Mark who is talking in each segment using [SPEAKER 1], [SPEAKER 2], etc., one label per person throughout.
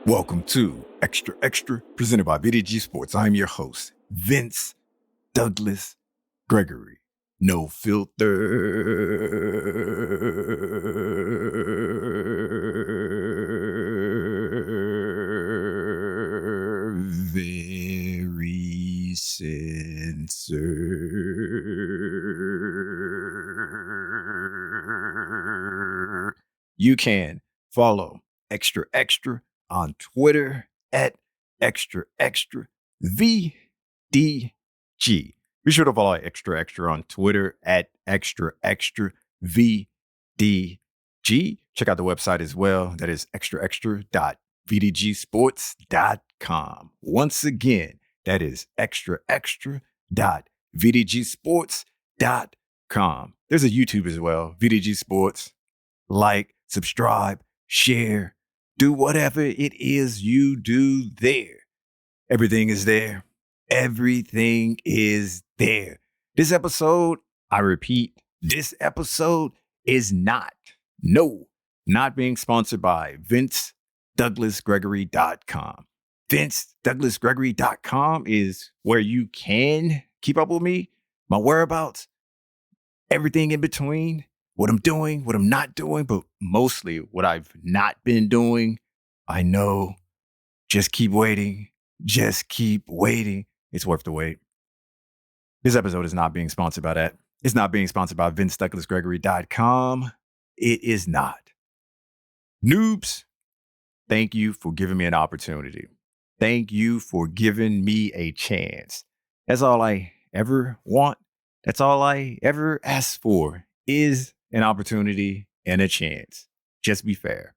[SPEAKER 1] Welcome to Xtra, presented by VDG Sports. I'm your host, Vince Douglas Gregory. No filter, very censored. You can follow Xtra on Twitter at Xtra VDG. Be sure to follow Xtra on Twitter at Xtra VDG. Check out the website as well. That is extraextra.vdgsports.com. Once again, that is extraextra.vdgsports.com. There's a YouTube as well, VDG Sports. Like, subscribe, share, do whatever it is you do there. Everything is there. Everything is there. This episode, I repeat, this episode is not being sponsored by VinceDouglasGregory.com. VinceDouglasGregory.com is where you can keep up with me, my whereabouts, everything in between, what I'm doing, what I'm not doing, but mostly what I've not been doing. I know, just keep waiting. Just keep waiting. It's worth the wait. This episode is not being sponsored by that. It's not being sponsored by VinceDouglasGregory.com. It is not. Noobs, thank you for giving me an opportunity. Thank you for giving me a chance. That's all I ever want. That's all I ever ask for is an opportunity and a chance. Just be fair.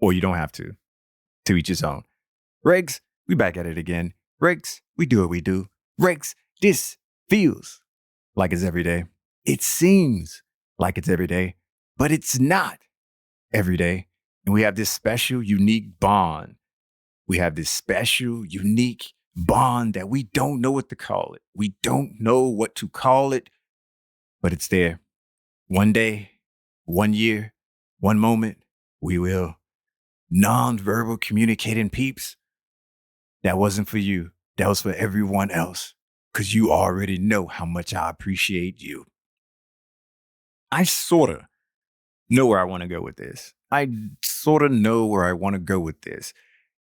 [SPEAKER 1] Or you don't have to. To each his own. Regs, we back at it again. Regs, we do what we do. Regs, this feels like it's every day. It seems like it's every day, but it's not every day. And we have this special, unique bond. We have this special, unique bond that we don't know what to call it. We don't know what to call it, but it's there. One day, 1 year, one moment, we will. Non-verbal communicating peeps. That wasn't for you. That was for everyone else. Because you already know how much I appreciate you. I sort of know where I want to go with this.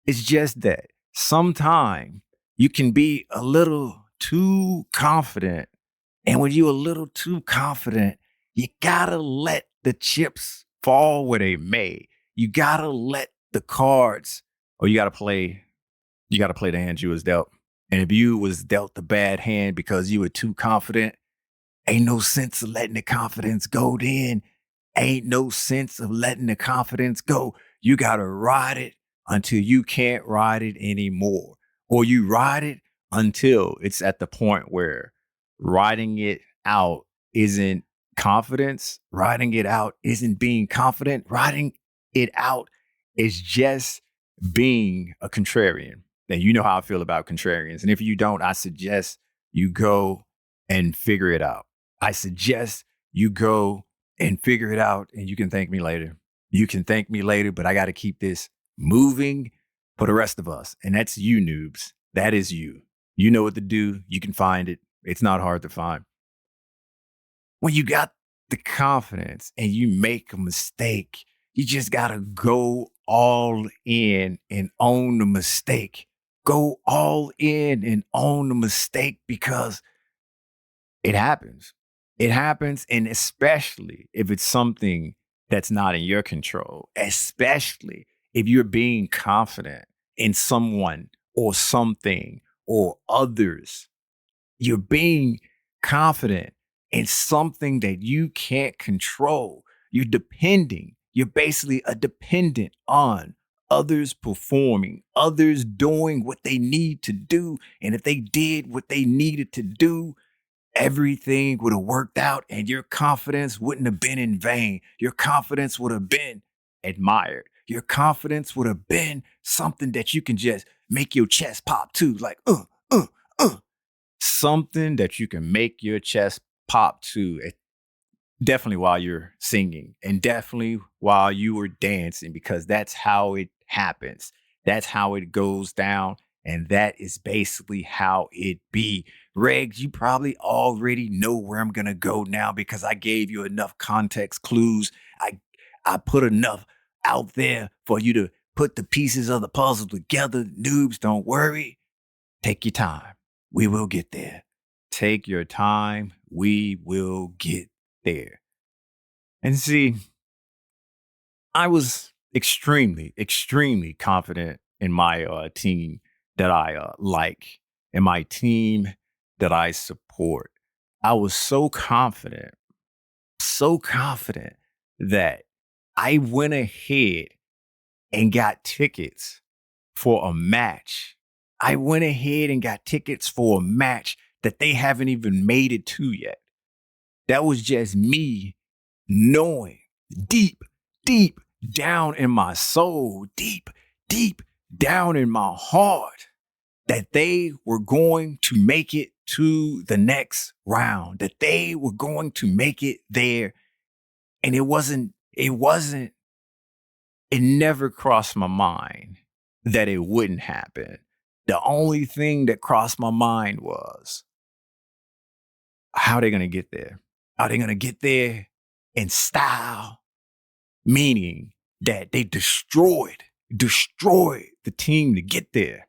[SPEAKER 1] It's just that sometimes you can be a little too confident. And when you're a little too confident, you gotta let the chips fall where they may. You gotta let the cards, or you gotta play the hand you was dealt. And if you was dealt the bad hand because you were too confident, ain't no sense of letting the confidence go then. Ain't no sense of letting the confidence go. You gotta ride it until you can't ride it anymore. Or you ride it until it's at the point where riding it out isn't confidence. Riding it out isn't being confident. Riding it out is just being a contrarian. And you know how I feel about contrarians. And if you don't, I suggest you go and figure it out. I suggest you go and figure it out, and you can thank me later. You can thank me later, but I got to keep this moving for the rest of us. And that's you, noobs. That is you. You know what to do. You can find it. It's not hard to find. When you got the confidence and you make a mistake, you just got to go all in and own the mistake. Go all in and own the mistake because it happens. It happens, and especially if it's something that's not in your control, especially if you're being confident in someone or something or others. You're being confident in something that you can't control. You're basically a dependent on others performing, others doing what they need to do. And if they did what they needed to do, everything would have worked out and your confidence wouldn't have been in vain. Your confidence would have been admired. Your confidence would have been something that you can just make your chest pop to, like, something that you can make your chest pop to. Definitely while you're singing and definitely while you were dancing, because that's how it happens. That's how it goes down. And that is basically how it be. Regs, you probably already know where I'm going to go now because I gave you enough context clues. I put enough out there for you to put the pieces of the puzzle together. Noobs, don't worry. Take your time. We will get there. Take your time. We will get there. And see, I was extremely, extremely confident in my team that I like, and my team that I support. I was so confident that I went ahead and got tickets for a match. I went ahead and got tickets for a match that they haven't even made it to yet. That was just me knowing deep, deep down in my soul, deep, deep down in my heart that they were going to make it to the next round, that they were going to make it there. And it never crossed my mind that it wouldn't happen. The only thing that crossed my mind was, how are they going to get there? Are they going to get there in style? Meaning that they destroyed the team to get there?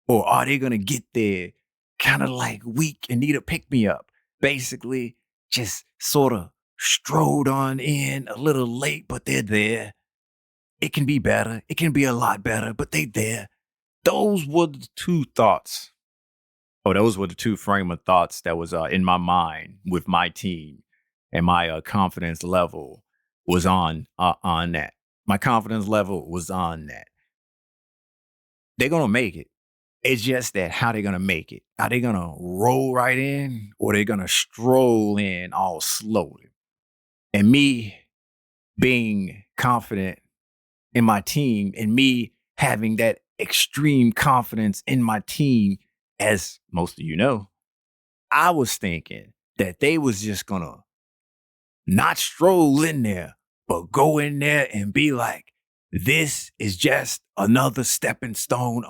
[SPEAKER 1] Or are they going to get there kind of like weak and need a pick me up? Basically, just sort of strode on in a little late, but they're there. It can be better. It can be a lot better, but they're there. Those were the two thoughts. Those were the two frame of thoughts that was in my mind with my team, and my confidence level was on that. My confidence level was on that. They're gonna make it. It's just that how they gonna make it? Are they gonna roll right in, or they gonna stroll in all slowly? And me being confident in my team, and me having that extreme confidence in my team, as most of you know, I was thinking that they was just gonna not stroll in there, but go in there and be like, this is just another stepping stone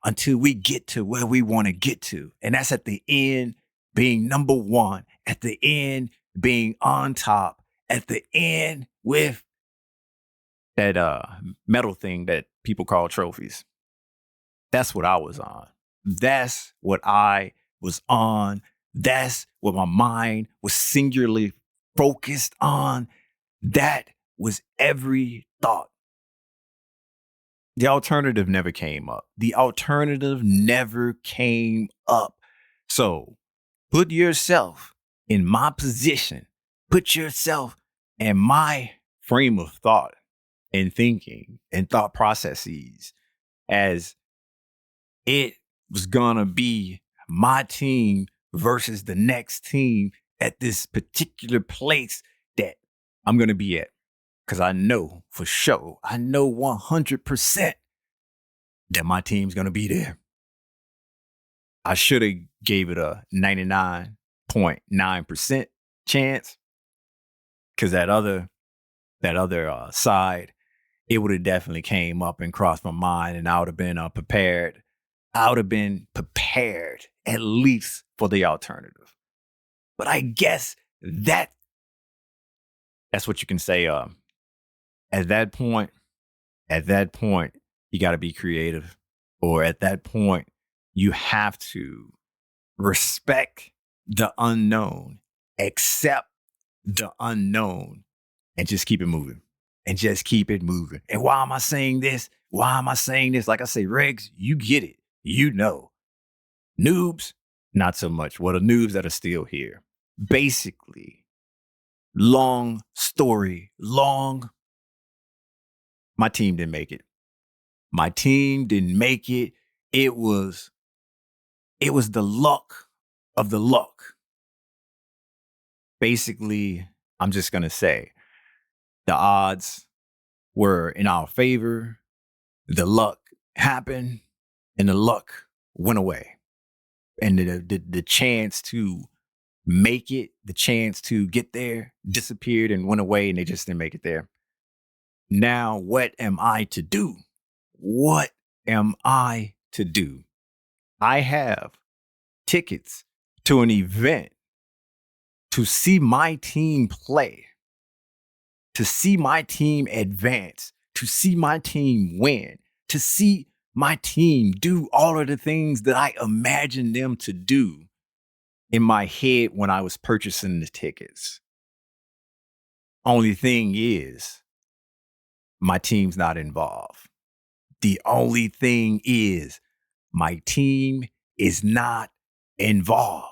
[SPEAKER 1] until we get to where we want to get to. And that's at the end being number one, at the end being on top, at the end with that metal thing that people call trophies. That's what I was on. That's what I was on. That's what my mind was singularly focused on. That was every thought. The alternative never came up. The alternative never came up. So put yourself in my position. Put yourself in my frame of thought and thinking and thought processes, as it was gonna be my team versus the next team at this particular place that I'm gonna be at. Because I know for sure, I know 100% that my team's gonna be there. I should have gave it a 99.9% chance, because that other side, it would have definitely came up and crossed my mind, and I would have been prepared. I would have been prepared at least for the alternative. But I guess that's what you can say. At that point, you got to be creative, or at that point, you have to respect the unknown, accept the unknown, and just keep it moving. And just keep it moving. And why am I saying this? Why am I saying this? Like I say, Regs, you get it. You know. Noobs, not so much. Well, the noobs that are still here. Basically, long story long, my team didn't make it. My team didn't make it. It was the luck of the luck. Basically, I'm just going to say the odds were in our favor. The luck happened, and the luck went away. And the chance to make it, the chance to get there disappeared and went away, and they just didn't make it there. Now, what am I to do? What am I to do? I have tickets to an event to see my team play, to see my team advance, to see my team win, to see my team do all of the things that I imagined them to do in my head when I was purchasing the tickets. Only thing is, my team's not involved. The only thing is, my team is not involved.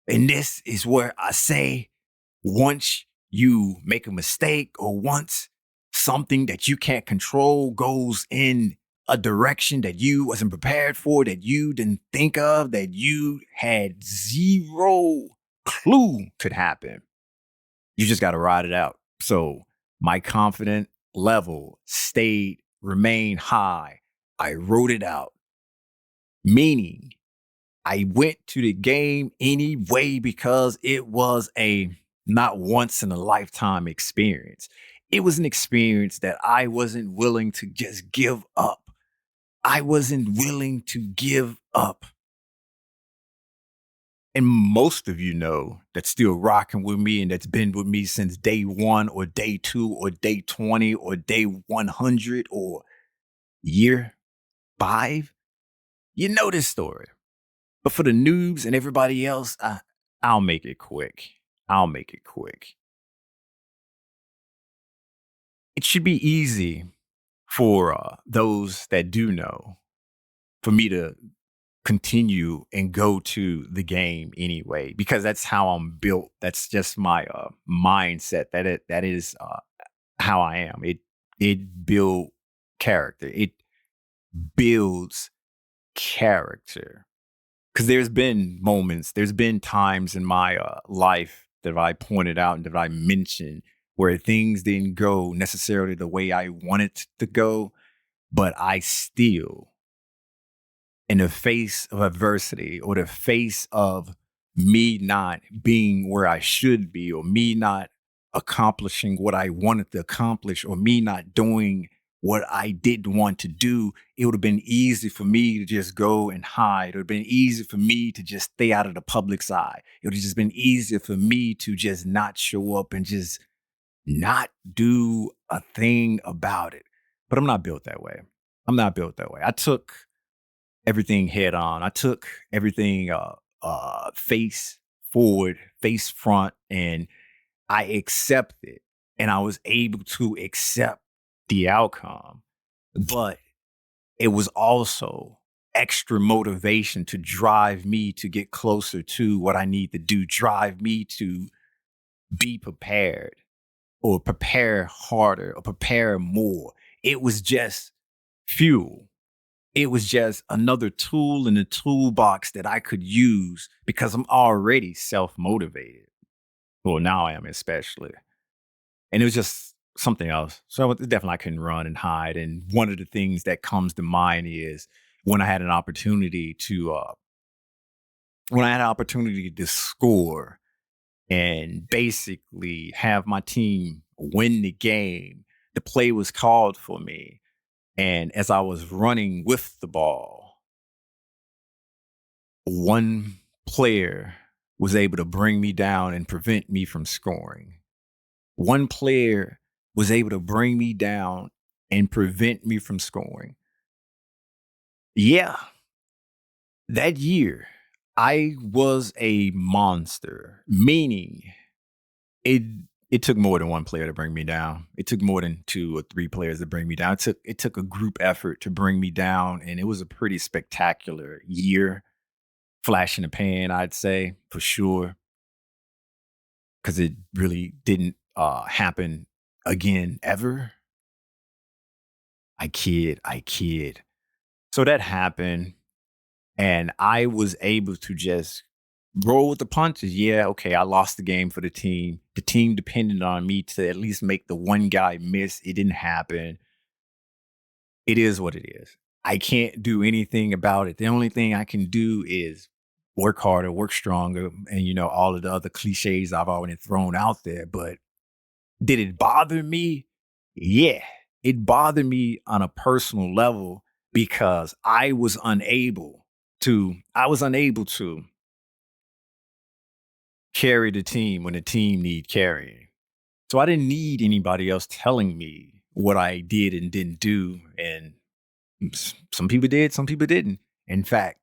[SPEAKER 1] And this is where I say, once you make a mistake or once something that you can't control goes in a direction that you wasn't prepared for, that you didn't think of, that you had zero clue could happen, you just got to ride it out. So my confidence level remained high. I wrote it out, meaning I went to the game anyway because it was a not once in a lifetime experience. It was an experience that I wasn't willing to just give up. I wasn't willing to give up. And most of you know that's still rocking with me and that's been with me since day one or day two or day 20 or day 100 or year 5. You know this story. But for the noobs and everybody else, I'll make it quick. I'll make it quick. It should be easy for those that do know for me to continue and go to the game anyway, because that's how I'm built. That's just my mindset. That is how I am. It builds character. It builds character. Because there's been moments, there's been times in my life that I pointed out and that I mentioned where things didn't go necessarily the way I wanted to go, but I still, in the face of adversity or the face of me not being where I should be, or me not accomplishing what I wanted to accomplish, or me not doing what I didn't want to do, it would have been easy for me to just go and hide. It would have been easy for me to just stay out of the public's eye. It would have just been easier for me to just not show up and just not do a thing about it. But I'm not built that way. I'm not built that way. I took everything head on. I took everything face forward, face front, and I accepted. And I was able to accept the outcome. But it was also extra motivation to drive me to get closer to what I need to do, drive me to be prepared or prepare harder or prepare more. It was just fuel. It was just another tool in the toolbox that I could use because I'm already self-motivated. Well, now I am especially. And it was just something else. So definitely I couldn't run and hide. And one of the things that comes to mind is when I had an opportunity to score and basically have my team win the game. The play was called for me. And as I was running with the ball, one player was able to bring me down and prevent me from scoring. One player was able to bring me down and prevent me from scoring. Yeah, that year, I was a monster, meaning it it took more than one player to bring me down. It took more than 2 or 3 players to bring me down. It took a group effort to bring me down, and it was a pretty spectacular year. Flash in the pan, I'd say, for sure, because it really didn't happen again ever. I kid. So that happened, and I was able to just roll with the punches. Yeah, okay, I lost the game for the team. The team depended on me to at least make the one guy miss. It didn't happen. It is what it is. I can't do anything about it. The only thing I can do is work harder, work stronger, and all of the other cliches I've already thrown out there. But did it bother me? Yeah, it bothered me on a personal level because I was unable to carry the team when the team need carrying. So I didn't need anybody else telling me what I did and didn't do. And some people did, some people didn't. In fact,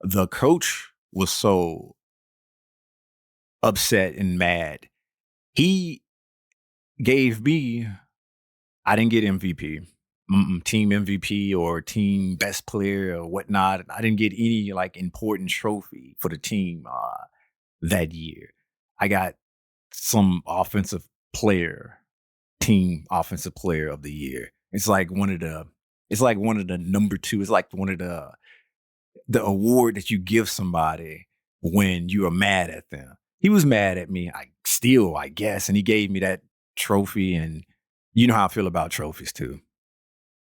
[SPEAKER 1] the coach was so upset and mad. He gave me, I didn't get MVP, team MVP or team best player or whatnot. I didn't get any like important trophy for the team that year. I got some team offensive player of the year. It's like one of the number two. It's like one of the award that you give somebody when you are mad at them. He was mad at me. I guess, and he gave me that trophy. And you know how I feel about trophies too.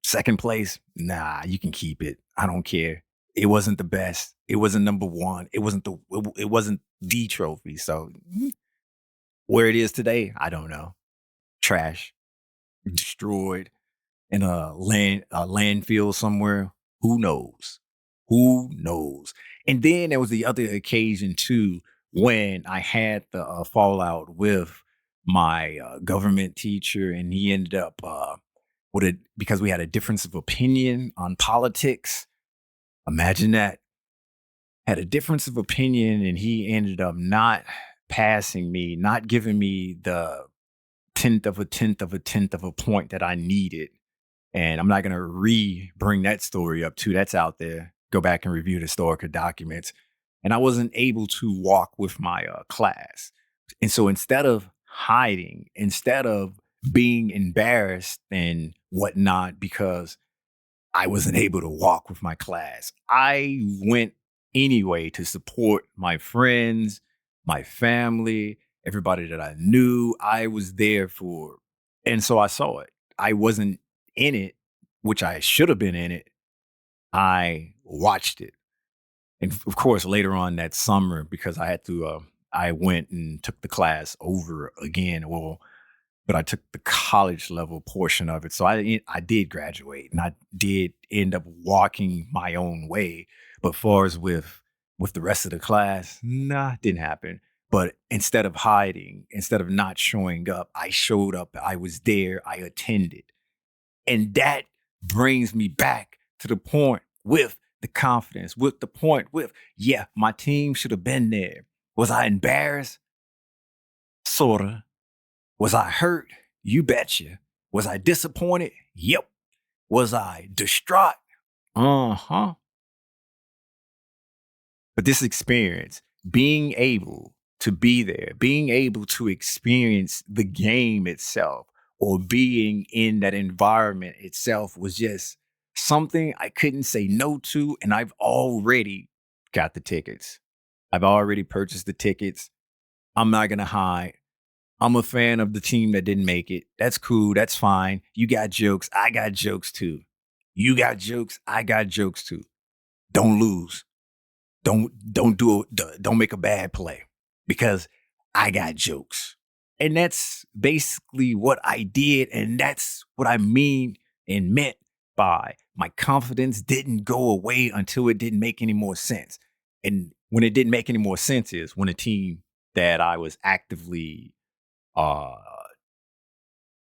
[SPEAKER 1] Second place, nah, you can keep it. I don't care. It wasn't the best. It wasn't number one. It wasn't the trophy. So where it is today, I don't know. Trash, destroyed in a landfill somewhere. Who knows? Who knows? And then there was the other occasion too when I had the fallout with my government teacher, and he ended up with it because we had a difference of opinion on politics. Imagine that. Had a difference of opinion, and he ended up not passing me, not giving me the tenth of a point that I needed. And I'm not going to bring that story up too. That's out there. Go back and review the historical documents. And I wasn't able to walk with my class. And so instead of hiding, instead of being embarrassed and whatnot because I wasn't able to walk with my class, I went anyway to support my friends, my family, everybody that I knew. I was there for. And so I saw it. I wasn't in it, which I should have been in it. I watched it. And of course, later on that summer, because I went and took the class over again. Well, but I took the college level portion of it. So I did graduate, and I did end up walking my own way. But far as with the rest of the class, nah, didn't happen. But instead of hiding, instead of not showing up, I showed up. I was there. I attended. And that brings me back to the point with the confidence, with the point with, yeah, my team should have been there. Was I embarrassed? Sorta. Was I hurt? You betcha. Was I disappointed? Yep. Was I distraught? Uh-huh. But this experience, being able to be there, being able to experience the game itself or being in that environment itself was just something I couldn't say no to. And I've already got the tickets. I've already purchased the tickets. I'm not going to hide. I'm a fan of the team that didn't make it. That's cool. That's fine. You got jokes. I got jokes too. You got jokes. I got jokes too. Don't lose. Don't make a bad play because I got jokes. And that's basically what I did. And that's what I mean and meant by my confidence didn't go away until it didn't make any more sense. And when it didn't make any more sense is when a team that I was actively uh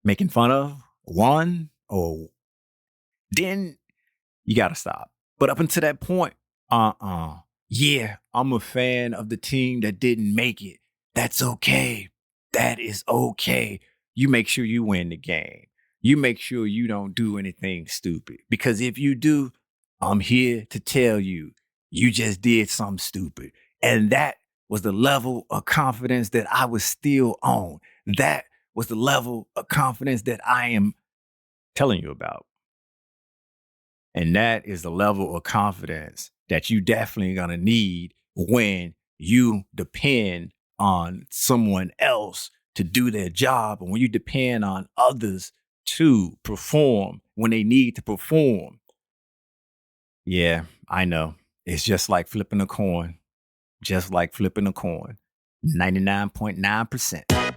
[SPEAKER 1] making fun of won, or then you gotta stop. But up until that point, yeah, I'm a fan of the team that didn't make it. That's okay. That is okay. You make sure you win the game. You make sure you don't do anything stupid. Because if you do, I'm here to tell you, you just did something stupid. And that was the level of confidence that I was still on. That was the level of confidence that I am telling you about. And that is the level of confidence that you definitely going to need when you depend on someone else to do their job, and when you depend on others to perform when they need to perform. Yeah, I know. It's just like flipping a coin. Just like flipping a coin. 99.9%.